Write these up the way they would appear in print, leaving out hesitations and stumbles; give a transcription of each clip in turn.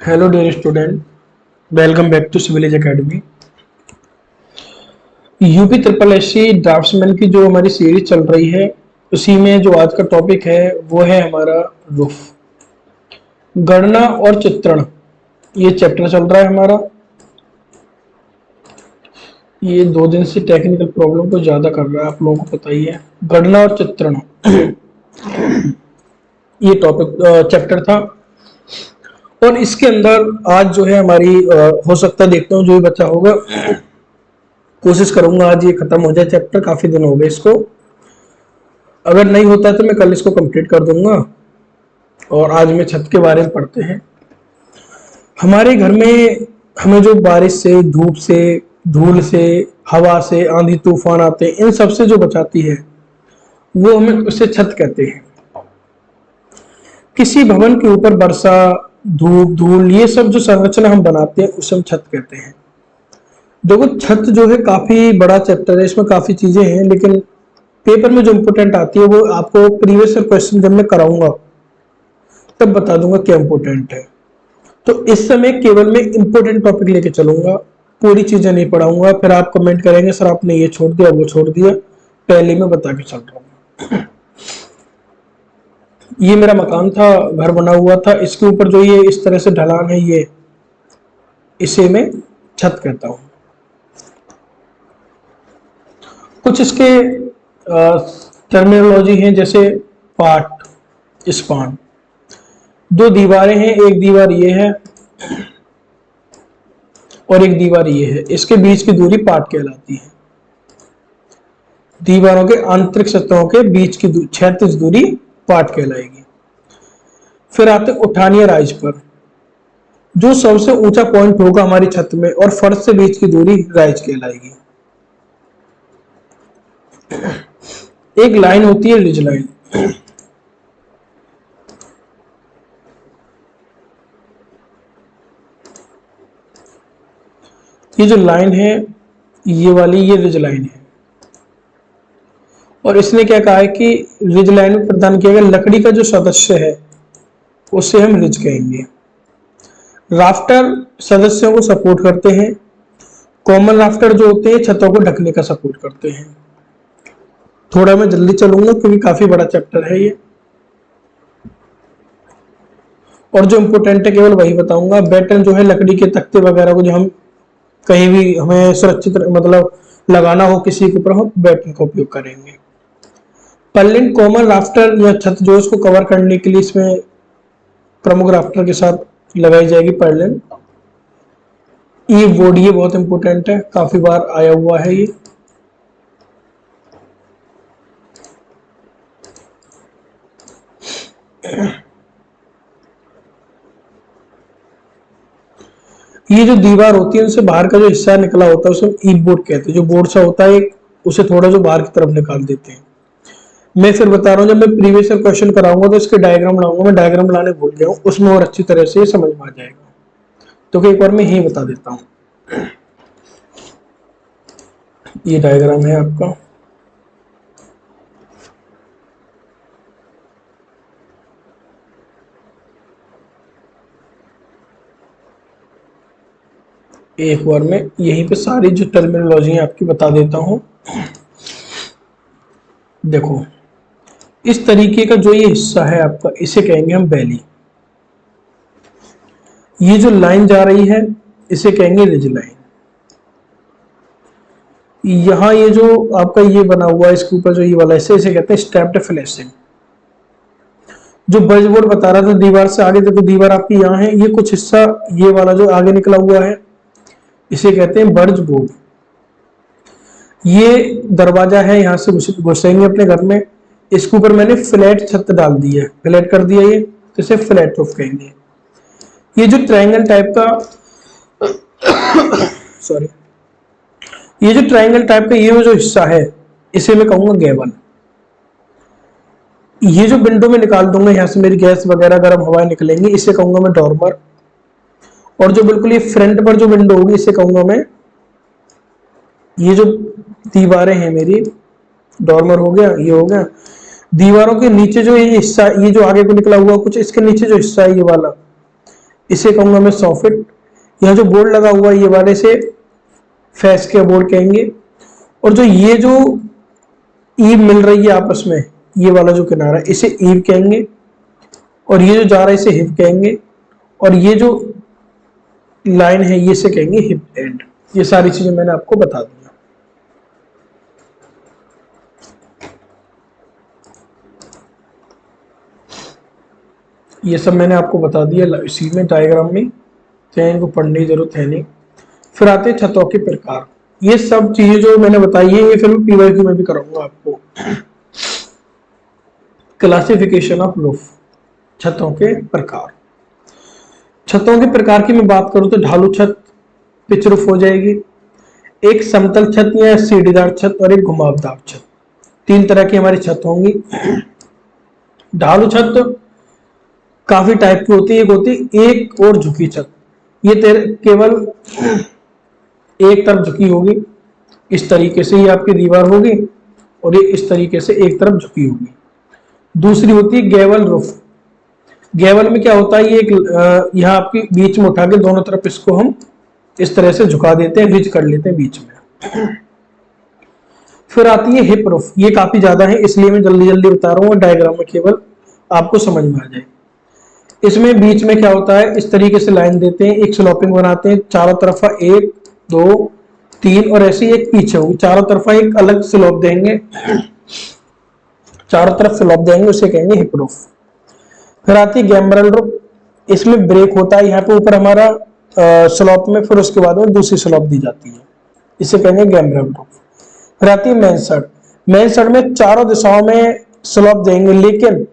Hello dear student, welcome back to civil academy. UP triple SC draftsman की जो हमारी series चल रही है, उसी में जो आज का टॉपिक है वो है हमारा रूफ, गणना और चित्रण। ये चैप्टर चल रहा है हमारा। ये 2 दिन से टेक्निकल प्रॉब्लम को ज्यादा कर रहा है, आप लोगों को पता ही है। गणना और चित्रण ये टॉपिक चैप्टर था। और इसके अंदर आज जो है हमारी हो सकता है, देखता हूँ जो भी बच्चा होगा, कोशिश करूंगा आज ये खत्म हो जाए चैप्टर। काफी दिन हो गए इसको, अगर नहीं होता है तो मैं कल इसको कंप्लीट कर दूंगा। और आज मैं छत के बारे में पढ़ते हैं। हमारे घर में हमें जो बारिश से, धूप से, धूल से, हवा से, आंधी तूफान आते हैं, इन सब से जो बचाती है वो हमें उसे छत कहते हैं। किसी भवन के ऊपर वर्षा, धूप, धूल, ये सब जो संरचना हम बनाते हैं उसे हम छत कहते हैं। देखो, छत जो है काफी बड़ा चैप्टर है, इसमें काफी चीजें हैं, लेकिन पेपर में जो इंपोर्टेंट आती है वो आपको प्रीवियस ईयर क्वेश्चन जब मैं कराऊंगा तब बता दूंगा क्या इंपोर्टेंट है। तो इस समय केवल मैं इंपोर्टेंट टॉपिक लेके चलूंगा, पूरी चीजें नहीं पढ़ाऊंगा। फिर आप कमेंट करेंगे सर आपने ये छोड़ दिया वो छोड़ दिया, पहले मैं बता के चल रहा हूँ। ये मेरा मकान था, घर बना हुआ था, इसके ऊपर जो ये इस तरह से ढलान है, ये इसे मैं छत कहता हूं। कुछ इसके टर्मिनोलॉजी हैं, जैसे पार्ट, स्पान। 2 दीवारें हैं, एक दीवार ये है और एक दीवार ये है, इसके बीच की दूरी पार्ट कहलाती है। दीवारों के आंतरिक सतहों के बीच की क्षैतिज दूरी पार्ट कहलाएगी। फिर आते उठान या राइज पर। जो सबसे ऊंचा पॉइंट होगा हमारी छत में और फर्श से बीच की दूरी राइज कहलाएगी। एक लाइन होती है रिज लाइन। ये जो लाइन है, ये वाली, ये रिज लाइन है। और इसने क्या कहा है कि रिज लाइन में प्रदान किया गया लकड़ी का जो सदस्य है उसे हम रिज कहेंगे। राफ्टर सदस्यों को सपोर्ट करते हैं। कॉमन राफ्टर जो होते हैं छतों को ढकने का सपोर्ट करते हैं। थोड़ा मैं जल्दी चलूंगा क्योंकि काफी बड़ा चैप्टर है ये, और जो इंपोर्टेंट है केवल वही बताऊंगा। बैटन जो है लकड़ी के तख्ते वगैरह को जो हम कहीं भी हमें सुरक्षित मतलब लगाना हो किसी के ऊपर, हम बैटन का उपयोग करेंगे। पर्लिन कॉमन राफ्टर या छत जो इसको कवर करने के लिए इसमें प्रमुख राफ्टर के साथ लगाई जाएगी पर्लिन। ये बोर्ड, ये बहुत इंपोर्टेंट है, काफी बार आया हुआ है ये। ये जो दीवार होती है उनसे बाहर का जो हिस्सा निकला होता है उसे ई बोर्ड कहते हैं। जो बोर्ड सा होता है उसे थोड़ा जो बाहर की तरफ निकाल देते हैं। मैं फिर बता रहा हूँ, जब मैं प्रीवियस ईयर क्वेश्चन कराऊंगा तो इसके डायग्राम लाऊंगा। मैं डायग्राम लाने भूल गया हूँ, उसमें और अच्छी तरह से समझ में आ जाएगा, तो एक बार मैं यही बता देता हूँ। ये डायग्राम है आपका। एक बार मैं यहीं पे सारी जो टर्मिनोलॉजी है आपकी बता देता हूं। देखो, इस तरीके का जो ये हिस्सा है आपका, इसे कहेंगे हम बैली। ये जो लाइन जा रही है इसे कहेंगे रिज लाइन। यहां ये जो आपका ये बना हुआ है इसके ऊपर जो ये वाला हिस्सा, इसे कहते हैं स्टेप्ड फ्लैशिंग। जो बर्ज बोर्ड बता रहा था दीवार से आगे, देखो दीवार आपकी यहाँ है, ये कुछ हिस्सा ये वाला जो आगे निकला हुआ है इसे कहते हैं बर्ज बोर्ड। ये दरवाजा है, यहां से घुसेंगे अपने घर में। इसके ऊपर मैंने फ्लैट छत डाल दी है, फ्लैट कर दिया ये, तो इसे फ्लैट रूफ कहेंगे। ये जो ट्रायंगल टाइप का सॉरी, ये जो ट्रायंगल टाइप का ये जो हिस्सा है इसे मैं कहूंगा गैबल। ये जो विंडो में निकाल दूंगा, यहां से मेरी गैस वगैरह गर्म हवाएं निकलेंगी, इसे कहूंगा मैं डॉर्मर। और जो बिल्कुल ये फ्रंट पर जो विंडो होगी इसे कहूंगा मैं, ये जो दीवारें हैं मेरी, डॉर्मर हो गया, ये हो गया। दीवारों के नीचे जो ये हिस्सा, ये जो आगे को निकला हुआ कुछ, इसके नीचे जो हिस्सा है ये वाला, इसे कहूंगा मैं सॉफिट। यहाँ जो बोर्ड लगा हुआ है ये वाले से फेस के बोर्ड कहेंगे। और जो ये जो ईव मिल रही है आपस में, ये वाला जो किनारा है इसे ईव कहेंगे, और ये जो जा रहा है इसे हिप कहेंगे, और ये जो लाइन है ये से कहेंगे हिप एंड। ये सारी चीजें मैंने आपको बता दी। ये सब मैंने आपको बता दिया इसी में डायग्राम में, चाहे इनको पढ़ने की जरूरत है नहीं। फिर आते हैं छतों के प्रकार। ये सब चीजें जो मैंने बताई है ये फिर मैं पीवाईक्यू में भी कराऊंगा आपको। क्लासिफिकेशन ऑफ रूफ, छतों के प्रकार। छतों के प्रकार की मैं बात करूं तो ढालू छत पिच रूफ हो जाएगी, एक समतल छत या सीढ़ीदार छत, और एक घुमावदार छत। तीन तरह की हमारी छत होंगी। ढालू छत काफी टाइप की होती है। एक होती है एक और झुकी छत, ये केवल एक तरफ झुकी होगी, इस तरीके से ये आपकी दीवार होगी, और ये इस तरीके से एक तरफ झुकी होगी। दूसरी होती है गैवल रूफ। गैवल में क्या होता है, ये एक यहाँ आपकी बीच में उठा के दोनों तरफ इसको हम इस तरह से झुका देते हैं, रिज कर लेते हैं बीच में। फिर आती है हिप रूफ। ये काफी ज्यादा है इसलिए मैं जल्दी जल्दी बता रहा हूँ डायग्राम में, केवल आपको समझ में आ जाए। इसमें बीच में क्या होता है, इस तरीके से लाइन देते हैं, एक स्लोपिंग बनाते हैं, चारों तरफा 1 2 3 और ऐसे एक पीछे होगी, चारों तरफा एक अलग स्लोप देंगे, चारों तरफ स्लोप देंगे, उसे कहेंगे हिप रूफ। फिर आती है गैम्ब्रल रूफ। इसमें ब्रेक होता है यहाँ पे ऊपर हमारा स्लोप में, फिर उसके बाद में दूसरी स्लोप दी जाती है, इसे कहेंगे गैम्ब्रल रूफ। फिर आती है मेंसर्ड। मेंसर्ड में चारों दिशाओं में स्लोप देंगे, लेकिन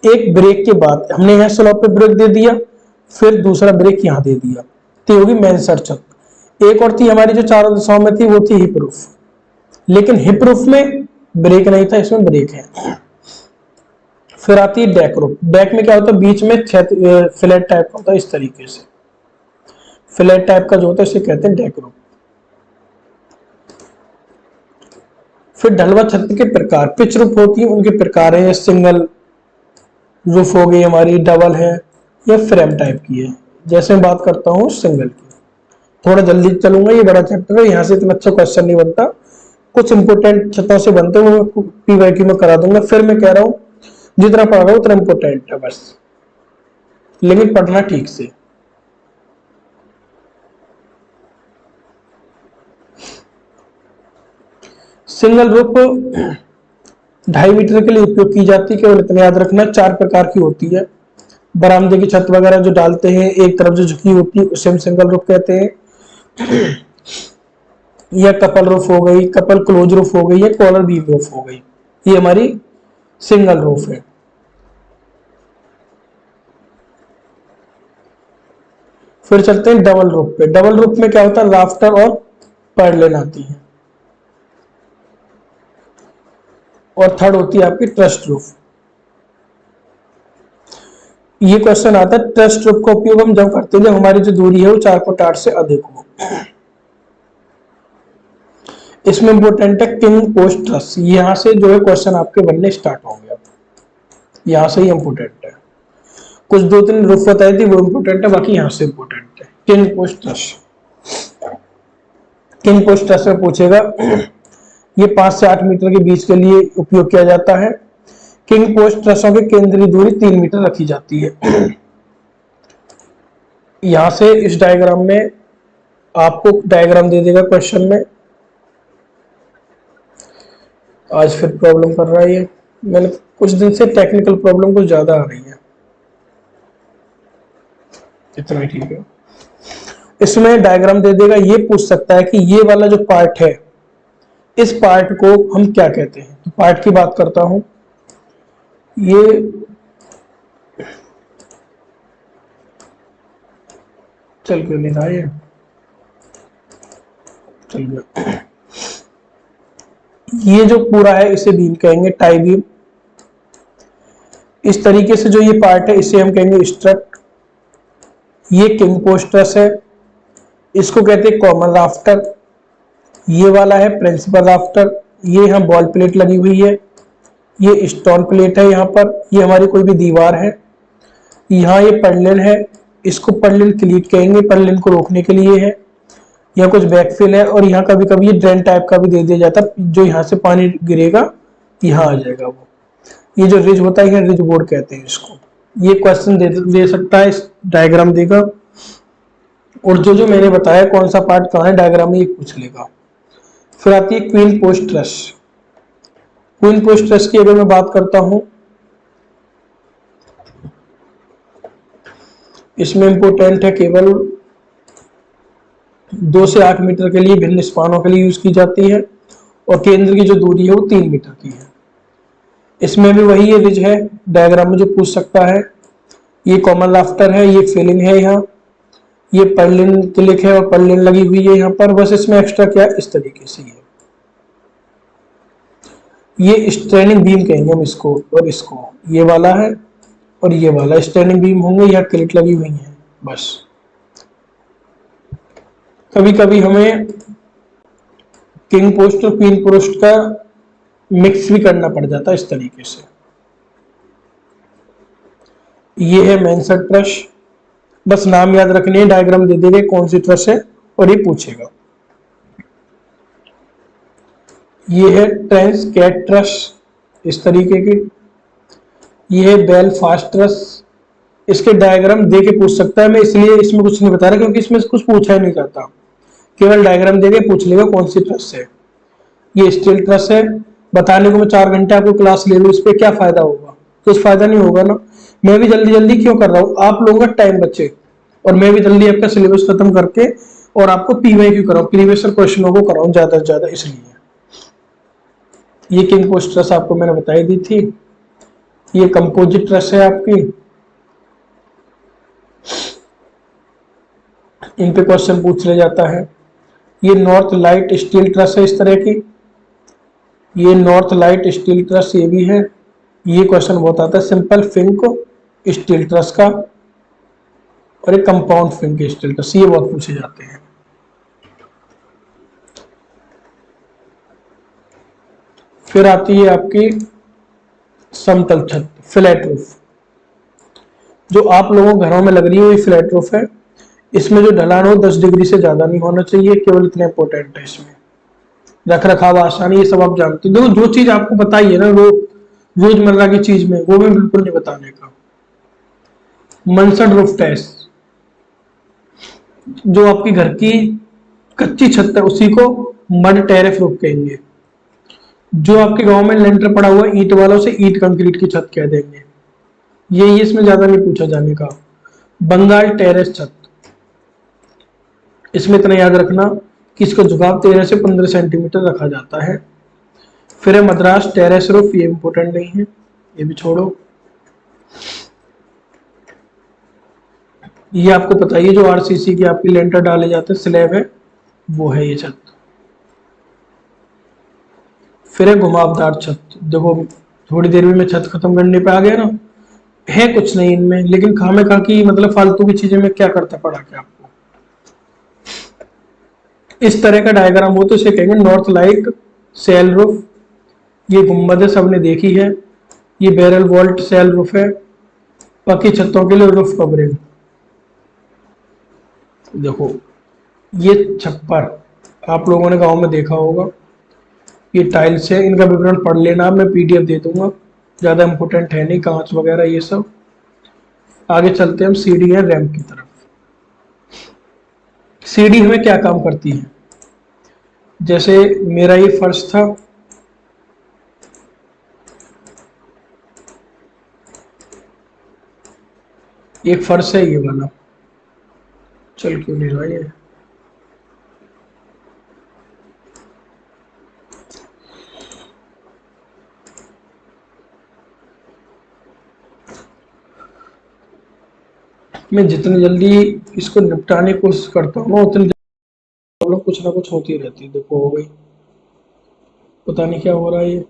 एक ब्रेक के बाद हमने यहाँ स्लोप पे ब्रेक दे दिया, फिर दूसरा ब्रेक यहाँ दे दिया, तो होगी मेंसर्ड छत। एक और थी हमारी जो चारों दिशाओं में थी, वो थी हिप रूफ, लेकिन हिप रूफ में ब्रेक नहीं था, इसमें ब्रेक है। फिर आती है डेक रूफ। डेक में क्या होता है, बीच में फ्लैट टाइप का होता है, इस तरीके से फ्लैट टाइप का जो होता है इसे कहते हैं डेक रूफ। फिर ढलवा छत के प्रकार, पिच रूफ होती है, उनके प्रकार है, सिंगल रूफ हो गई हमारी, डबल है, या फ्रेम टाइप की है। जैसे मैं बात करता हूँ सिंगल की, थोड़ा जल्दी चलूंगा, ये बड़ा चैप्टर है, यहाँ से इतना अच्छा क्वेश्चन नहीं बनता, कुछ इंपोर्टेंट छतों से बनते हैं, वो पीवाईक्यू में करा दूंगा। फिर मैं कह रहा हूँ जितना पढ़ रहा हूँ उतना इंपोर्टेंट है बस, लेकिन पढ़ना ठीक से। सिंगल रूफ 2.5 मीटर के लिए उपयोग की जाती है, केवल इतना याद रखना, 4 प्रकार की होती है। बरामदे की छत वगैरह जो डालते हैं, एक तरफ जो झुकी होती है उसे हम सिंगल रूफ कहते हैं। या कपल रूफ हो गई, कपल क्लोज रूफ हो गई, या कॉलर बीम रूफ हो गई, ये हमारी सिंगल रूफ है। फिर चलते हैं डबल रूफ पे। डबल रूफ में क्या होता है, राफ्टर और पैडलेन आती है। और थर्ड होती है आपकी ट्रस्ट रूफ। ये क्वेश्चन आता है, ट्रस्ट रूफ का उपयोग हम जब करते हैं जब हमारी जो दूरी है वो 4.8 से अधिक हो। इसमें इंपोर्टेंट है किंग पोस्ट ट्रस्ट। यहां से जो है क्वेश्चन आपके बनने स्टार्ट होंगे, यहां से ही इंपोर्टेंट है। कुछ 2-3 रूफ बताई थी वो इंपोर्टेंट है, बाकी यहां से इंपोर्टेंट है। King post trust, king post trust में पूछेगा, ये 5 से 8 मीटर के बीच के लिए उपयोग किया जाता है। किंग पोस्ट ट्रसों की केंद्रीय दूरी 3 मीटर रखी जाती है। यहां से इस डायग्राम में आपको डायग्राम दे देगा क्वेश्चन में। आज फिर प्रॉब्लम कर रहा है ये, मैंने कुछ दिन से टेक्निकल प्रॉब्लम कुछ ज्यादा आ रही है, इतना ही ठीक है। इसमें डायग्राम दे देगा, ये पूछ सकता है कि ये वाला जो पार्ट है, इस पार्ट को हम क्या कहते हैं। तो पार्ट की बात करता हूं, ये चल क्यों नहीं रहा, ये चल गया। ये जो पूरा है इसे बीम कहेंगे, टाई बीम। इस तरीके से जो ये पार्ट है इसे हम कहेंगे स्ट्रट। ये किंग पोस्ट ट्रस है, इसको कहते हैं कॉमन राफ्टर। ये वाला है प्रिंसिपल राफ्टर। ये यहाँ बॉल प्लेट लगी हुई है, ये स्टोन प्लेट है यहाँ पर, ये हमारी कोई भी दीवार है। यहाँ ये पैडलेन है, इसको पर्लिन क्लीट कहेंगे, पर्लिन को रोकने के लिए है। यहाँ कुछ बैकफिल है और यहाँ कभी कभी ये ड्रेन टाइप का भी दे दिया जाता है, जो यहाँ से पानी गिरेगा यहाँ आ जाएगा वो। ये जो रिज होता है, रिज बोर्ड कहते हैं इसको। ये क्वेश्चन दे सकता है, इस डायग्राम देगा, और जो जो मैंने बताया कौन सा पार्ट कहाँ है डायग्राम में ये पूछ लेगा। फिर आती है queen post truss. Queen post truss की अगर मैं बात करता हूं, इसमें इंपोर्टेंट है, केवल 2 से 8 मीटर के लिए भिन्न स्पानों के लिए यूज की जाती है, और केंद्र की जो दूरी है वो 3 मीटर की है। इसमें भी वही ये रिज है, डायग्राम में जो पूछ सकता है। ये कॉमन राफ्टर है, ये फिलिंग है, यहाँ ये पर्लिन क्लिक है और पर्लिन लगी हुई है यहाँ पर। बस इसमें एक्स्ट्रा क्या इस तरीके से है। ये स्ट्रेनिंग बीम कहेंगे हम इसको, और इसको ये वाला है और ये वाला स्ट्रेनिंग बीम होंगे, यहाँ क्लिट लगी हुई है बस। कभी कभी हमें किंग पोस्ट और क्वीन पोस्ट का मिक्स भी करना पड़ जाता है इस तरीके से। ये है मैनसट ट्रस, बस नाम याद रखने है, डायग्राम दे देंगे कौन सी ट्रस है और ये पूछेगा। ये है ट्रेंस कैट ट्रस इस तरीके की। ये है बेल फास्ट ट्रस, इसके डायग्राम दे के पूछ सकता है, मैं इसलिए इसमें कुछ नहीं बता रहा क्योंकि इसमें कुछ पूछा ही नहीं जाता, केवल डायग्राम दे के पूछ लेगा कौन सी ट्रस है। ये स्टील ट्रस है, बताने को मैं 4 घंटे आपको क्लास ले लूँ, इस पर क्या फायदा होगा? कुछ फायदा नहीं होगा ना। मैं भी जल्दी जल्दी क्यों कर रहा हूँ, आप लोगों का टाइम बचे, और मैं भी जल्दी आपका सिलेबस खत्म करके और आपको पीवाईक्यू कराऊं, प्रीवियस क्वेश्चनों को कराऊं ज्यादा से ज्यादा, इसलिए। ये किंग पोस्ट ट्रस आपको मैंने बताई दी थी। ये कंपोजिट ट्रस है आपकी, इन पे क्वेश्चन पूछ लिया जाता है। ये नॉर्थ लाइट स्टील ट्रस है इस तरह की, ये नॉर्थ लाइट स्टील ट्रस ये भी है। ये क्वेश्चन बहुत आता है, सिंपल फिंक स्टील ट्रस का, और एक कंपाउंड फिंक स्टील ट्रस, ये बहुत पूछे जाते हैं। फिर आती है आपकी समतल छत, फ्लैट रूफ, जो आप लोगों घरों में लग रही है, ये फ्लैट रूफ है। इसमें जो ढलान हो 10 डिग्री से ज्यादा नहीं होना चाहिए, केवल इतना इंपॉर्टेंट है। इसमें रख रखाव आसानी, ये सब आप जानते हो। देखो जो चीज आपको बताई है ना वो रोजमर्रा की चीज में, वो भी बिल्कुल नहीं बताने का। मनसड रूफ टेस्ट, जो आपकी घर की कच्ची छत है उसी को मड टेरेस रूफ कहेंगे। जो आपके गांव में लेंटर पड़ा हुआ ईंट वालों से ईंट कंक्रीट की छत कह देंगे। ये इसमें ज्यादा नहीं पूछा जाने का। बंगाल टेरेस छत, इसमें इतना याद रखना कि इसका झुकाव 13 से 15 सेंटीमीटर रखा जाता है। फिर है मद्रास टेरेस रूफ, ये इंपॉर्टेंट नहीं है, ये भी छोड़ो। ये आपको पता ही है, जो आरसीसी की आपकी लेंटर डाले जाते हैं, स्लैब है, वो है ये छत। फिर है घुमावदार छत। देखो थोड़ी देर में मैं छत खत्म करने पे आ गया ना, है कुछ नहीं इनमें, लेकिन खामे खा की मतलब फालतू की चीजें में क्या करता पड़ा के आपको। इस तरह का डायग्राम हो तो इसे कहेंगे नॉर्थ लाइट सेल रूफ। ये गुम्बद है, सबने देखी है। ये बैरल वॉल्ट सेल रूफ है, पक्की छतों के लिए रूफ कवरिंग। देखो ये छप्पर आप लोगों ने गांव में देखा होगा, ये टाइल्स है, इनका विवरण पढ़ लेना, मैं पीडीएफ दे दूंगा, ज्यादा इंपॉर्टेंट है नहीं, कांच वगैरह ये सब। आगे चलते हैं हम सीढ़ी है रैंप की तरफ। सीढ़ी हमें क्या काम करती है? जैसे मेरा ये फर्श था, एक फर्श है ये वाला, चल क्यों नहीं रहा ये, मैं जितनी जल्दी इसको निपटाने की कोशिश करता हूँ ना, उतनी प्रॉब्लम कुछ ना कुछ होती रहती है। देखो हो गई, पता नहीं क्या हो रहा है ये।